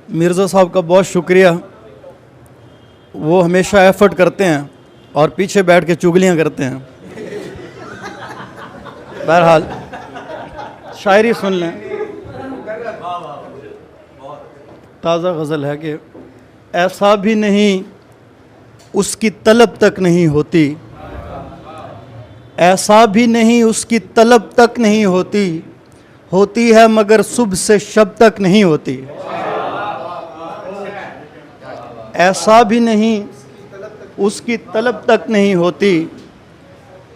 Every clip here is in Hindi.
मिर्ज़ा साहब का बहुत शुक्रिया। वो हमेशा एफर्ट करते हैं और पीछे बैठ के चुगलियाँ करते हैं। बहरहाल शायरी सुन लें। ताज़ा गज़ल है कि ऐसा भी नहीं उसकी तलब तक नहीं होती, ऐसा भी नहीं उसकी तलब तक नहीं होती, होती है मगर सुबह से शब तक नहीं होती। ऐसा भी नहीं उसकी तलब तक नहीं होती,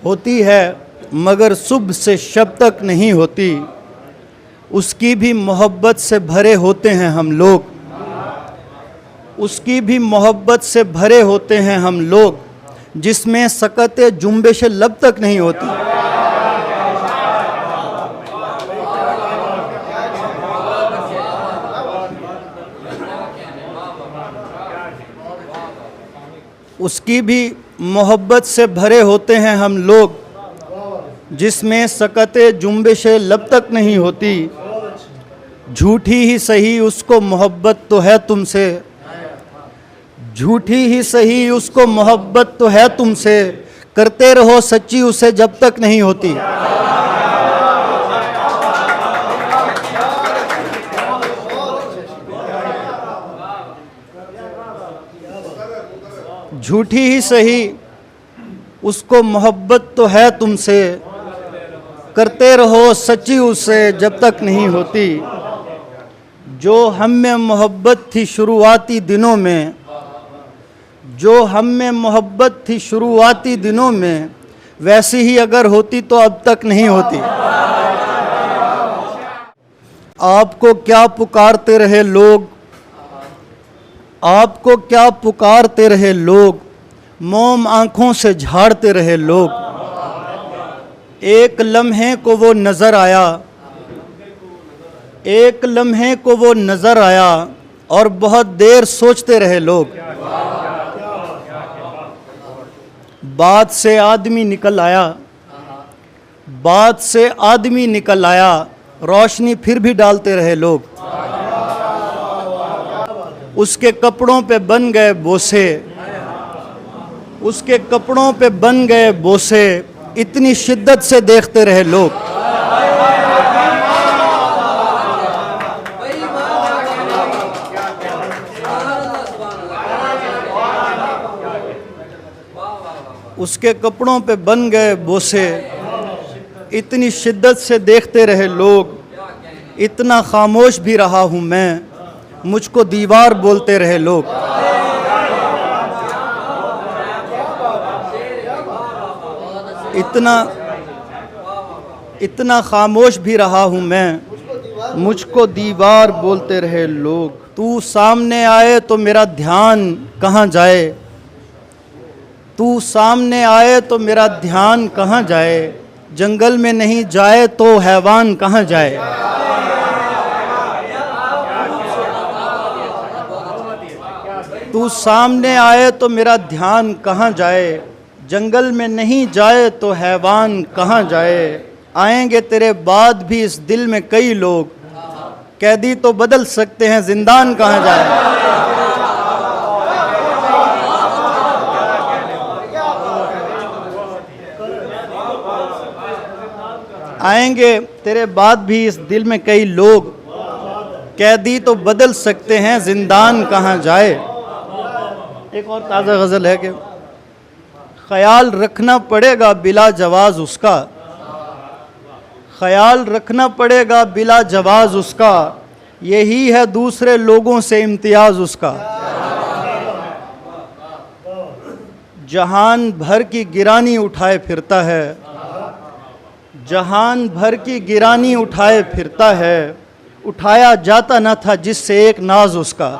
होती है मगर सुबह से शब तक नहीं होती। उसकी भी मोहब्बत से भरे होते हैं हम लोग, उसकी भी मोहब्बत से भरे होते हैं हम लोग, जिसमें सकत जुम्बिश लब तक नहीं होती। उसकी भी मोहब्बत से भरे होते हैं हम लोग, जिसमें सकत जुम्बिश लब तक नहीं होती। झूठी ही सही उसको मोहब्बत तो है तुमसे, झूठी ही सही उसको मोहब्बत तो है तुमसे, करते रहो सच्ची उसे जब तक नहीं होती। झूठी ही सही उसको मोहब्बत तो है तुमसे, करते रहो सच्ची उसे जब तक नहीं होती। जो हम में मोहब्बत थी शुरुआती दिनों में, जो हम में मोहब्बत थी शुरुआती दिनों में, वैसी ही अगर होती तो अब तक नहीं होती। आपको क्या पुकारते रहे लोग, आपको क्या पुकारते रहे लोग, मोम आंखों से झाड़ते रहे लोग। एक लम्हे को वो नज़र आया, एक लम्हे को वो नज़र आया, और बहुत देर सोचते रहे लोग। बात से आदमी निकल आया, बात से आदमी निकल आया, रोशनी फिर भी डालते रहे लोग। उसके कपड़ों पे बन गए बोसे, उसके कपड़ों पे बन गए बोसे, इतनी शिद्दत से देखते रहे लोग। उसके कपड़ों पे बन गए बोसे, इतनी शिद्दत से देखते रहे लोग। इतना खामोश भी रहा हूँ मैं, मुझको दीवार बोलते रहे लोग। इतना खामोश भी रहा हूँ मैं, मुझको दीवार बोलते रहे लोग। तू सामने आए तो मेरा ध्यान कहाँ जाए, तू सामने आए तो मेरा ध्यान कहाँ जाए, जंगल में नहीं जाए तो हैवान कहाँ जाए। तू सामने आए तो मेरा ध्यान कहाँ जाए, जंगल में नहीं जाए तो हैवान कहाँ जाए। आएंगे तेरे बाद भी इस दिल में कई लोग, कैदी तो बदल सकते हैं जिंदान कहाँ जाए। आएंगे तेरे बाद भी इस दिल में कई लोग, कैदी तो बदल सकते हैं जिंदान कहाँ जाए। एक और ताज़ा गज़ल है कि ख्याल रखना पड़ेगा बिला जवाज़ उसका, ख्याल रखना पड़ेगा बिला जवाज़ उसका, यही है दूसरे लोगों से इम्तियाज़ उसका। जहान भर की गिरानी उठाए फिरता है, जहान भर की गिरानी उठाए फिरता है, उठाया जाता न था जिससे एक नाज उसका।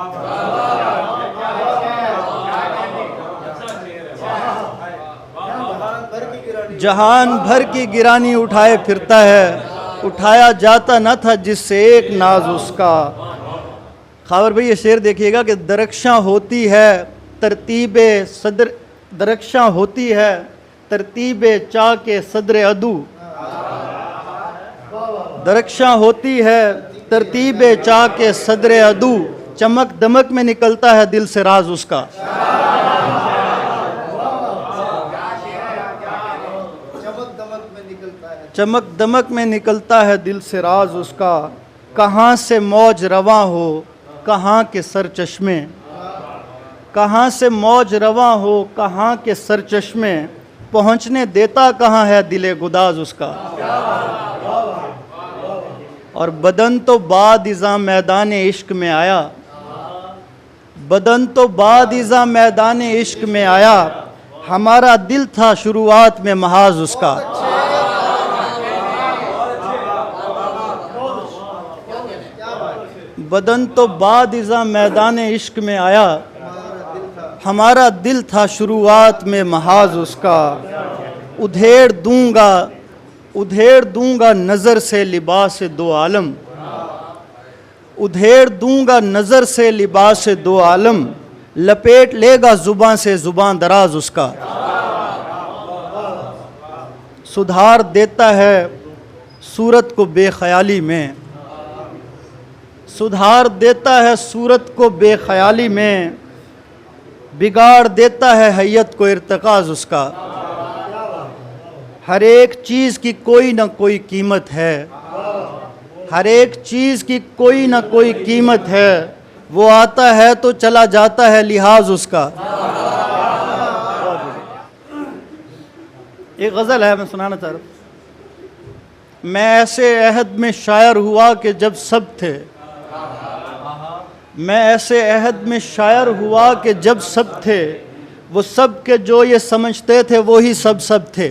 जहान भर की गिरानी उठाए फिरता है, उठाया जाता न था जिससे एक नाज उसका। खावर भाई ये शेर देखिएगा कि दरख्शां होती है तरतीबे सदर, दरख्शां होती है तरतीबे चा के सदर अदू, दरख्शां होती है तरतीबे चा के सदर अदू, चमक दमक में निकलता है दिल से राज उसका। चमक दमक में निकलता है दिल से राज उसका। कहाँ से मौज रवां हो कहाँ के सर चश्मे, कहाँ से मौज रवां हो कहाँ के सर चश्मे, पहुँचने देता कहाँ है दिले गुदाज उसका। और बदन तो बाद इज़ा मैदान इश्क में आया, बदन तो बाद इज़ा मैदान इश्क में आया, हमारा दिल था शुरुआत में महाज उसका। बदन तो बाद इज़ा मैदान इश्क में आया, हमारा दिल था शुरुआत में महाज उसका। उधेड़ दूंगा नज़र से लिबास दो आलम, उधेड़ दूंगा नज़र से लिबास दो आलम, लपेट लेगा जुबां से जुबां दराज उसका। सुधार देता है सूरत को बेख्याली में, सुधार देता है सूरत को बेख्याली में, बिगाड़ देता है हैयत को इर्तिकाज उसका। हर एक चीज़ की कोई ना कोई कीमत है, हर एक चीज़ की कोई ना कोई कीमत है, वो आता है तो चला जाता है लिहाज उसका। एक गज़ल है, मैं सुनाना चाह रहा हूँ। मैं ऐसे अहद में शायर हुआ कि जब सब थे, मैं ऐसे अहद में शायर हुआ कि जब सब थे, वो सब के जो ये समझते थे वो ही सब थे।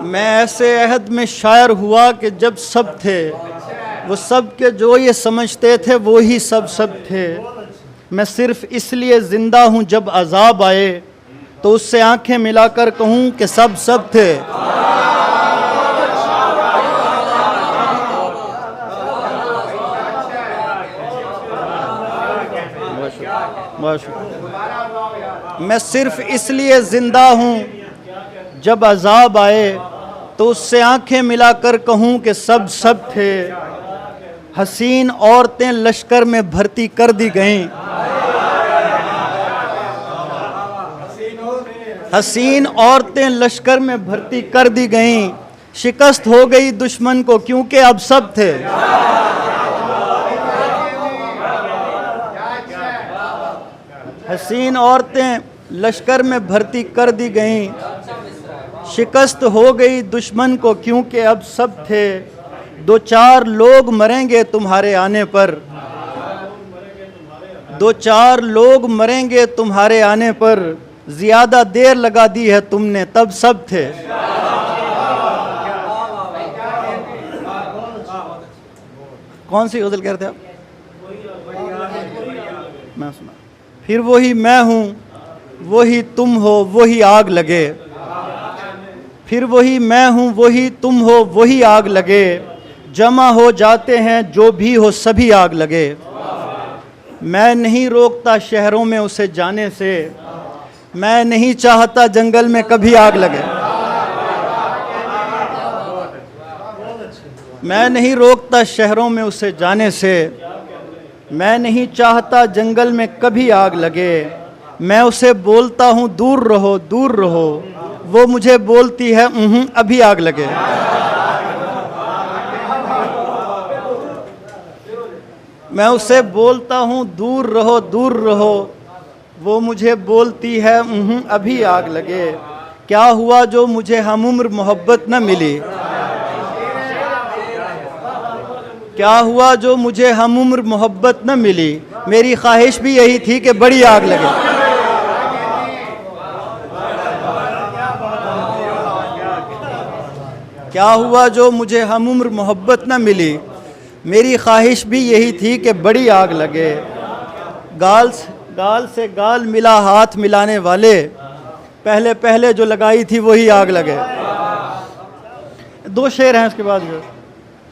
मैं ऐसे अहद में शायर हुआ कि जब सब थे, वो सब के जो ये समझते थे वो ही सब थे। मैं सिर्फ इसलिए ज़िंदा हूँ जब अज़ाब आए, तो उससे आंखें मिलाकर कहूँ कि सब थे। मैं सिर्फ इसलिए ज़िंदा हूँ जब अज़ाब आए, तो उससे आंखें मिलाकर कहूँ कि सब थे। हसीन औरतें लश्कर में भर्ती कर दी गईं, हसीन औरतें लश्कर में भर्ती कर दी गईं, शिकस्त हो गई दुश्मन को क्योंकि अब सब थे। हसीन औरतें लश्कर में भर्ती कर दी गईं, शिकस्त हो गई दुश्मन को क्योंकि अब सब थे। दो चार लोग मरेंगे तुम्हारे आने पर, दो चार लोग मरेंगे तुम्हारे आने पर, ज़्यादा देर लगा दी है तुमने तब सब थे। कौन सी गज़ल कह रहे थे आप? मैं सुना। फिर वही मैं हूँ वही तुम हो वही आग लगे, फिर वही मैं हूँ वही तुम हो वही आग लगे, जमा हो जाते हैं जो भी हो सभी आग लगे। मैं नहीं रोकता शहरों में उसे जाने से, मैं नहीं चाहता जंगल में कभी आग लगे। मैं नहीं रोकता शहरों में उसे जाने से, मैं नहीं चाहता जंगल में कभी आग लगे। मैं उसे बोलता हूँ दूर रहो दूर रहो, वो मुझे बोलती है अभी आग लगे। मैं उसे बोलता हूँ दूर रहो, वो मुझे बोलती है अभी आग लगे। क्या हुआ जो मुझे हमउम्र मोहब्बत न मिली, क्या हुआ जो मुझे हमउम्र मोहब्बत न मिली, मेरी ख्वाहिश भी यही थी कि बड़ी आग लगे। क्या हुआ जो मुझे हमउम्र मोहब्बत न मिली, मेरी ख्वाहिश भी यही थी कि बड़ी आग लगे। गाल से गाल मिला हाथ मिलाने वाले, पहले पहले जो लगाई थी वही आग लगे। दो शेर हैं इसके बाद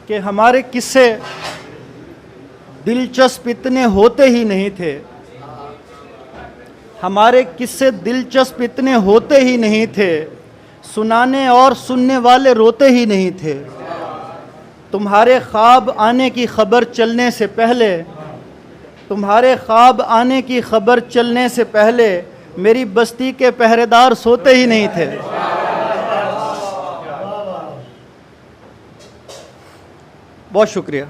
कि हमारे किस्से दिलचस्प इतने होते ही नहीं थे, हमारे किस्से दिलचस्प इतने होते ही नहीं थे, सुनाने और सुनने वाले रोते ही नहीं थे। तुम्हारे ख्वाब आने की खबर चलने से पहले, तुम्हारे ख्वाब आने की खबर चलने से पहले मेरी बस्ती के पहरेदार सोते ही नहीं थे। बहुत शुक्रिया।